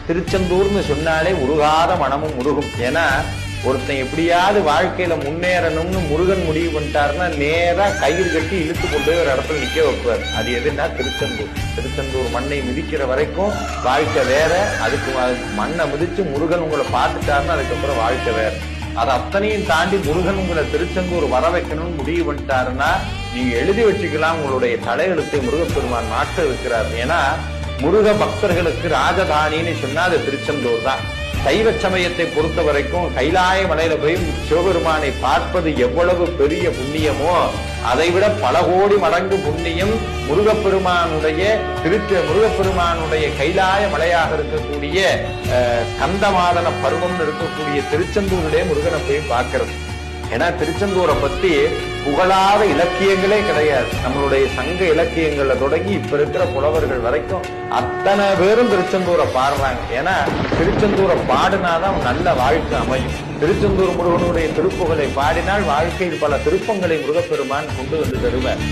திருச்செந்தூர்னு சொன்னாலே உருகாத மனமும் உருகும். ஏன்னா ஒருத்தன் எப்படியாவது வாழ்க்கையில முன்னேறணும்னு முருகன் முடிவு பண்ணிட்டாருன்னா நேரா கயிறு கட்டி இழுத்து கொண்டு போய் ஒரு இடத்துல நிக்க வைப்பார். அது எதுன்னா திருச்செந்தூர். திருச்செந்தூர் மண்ணை மிதிக்கிற வரைக்கும் வாழ்க்கை வேற, அதுக்கு மண்ணை மிதிச்சு முருகன் உங்களை பார்த்துட்டாருன்னா அதுக்கப்புறம் வாழ்க்கை வேற. அது அத்தனையும் தாண்டி முருகன் உங்களை திருச்செந்தூர் வர வைக்கணும்னு முடிவு பண்ணிட்டாருன்னா நீங்க எழுதி வச்சுக்கலாம், உங்களுடைய தலையெழுத்தை முருகப்பெருமான் மாற்ற இருக்கிறார். ஏன்னா முருக பக்தர்களுக்கு ராஜதானின்னு சொன்னா அது திருச்செந்தூர் தான். சைவ சமயத்தை பொறுத்த வரைக்கும் கைலாய மலையில போய் சிவபெருமானை பார்ப்பது எவ்வளவு பெரிய புண்ணியமோ அதை விட பல கோடி மடங்கு புண்ணியம் முருகப்பெருமானுடைய முருகப்பெருமானுடைய கைலாய மலையாக இருக்கக்கூடிய கந்தமாதன பருவம்னு இருக்கக்கூடிய திருச்செந்தூரிலே முருகனை போய் பார்க்கிறது. ஏன்னா திருச்செந்தூரை பத்தி புகழாத இலக்கியங்களே கிடையாது. நம்மளுடைய சங்க இலக்கியங்கள்ல தொடங்கி இப்ப இருக்கிற புலவர்கள் வரைக்கும் அத்தனை பேரும் திருச்செந்தூரை பாடுறாங்க. ஏன்னா திருச்செந்தூரை பாடினாதான் நல்ல வாழ்க்கை அமையும். திருச்செந்தூர் முருகனுடைய திருப்புகழை பாடினால் வாழ்க்கையில் பல திருப்பங்களை முருகப்பெருமான் கொண்டு வந்து தருவார்.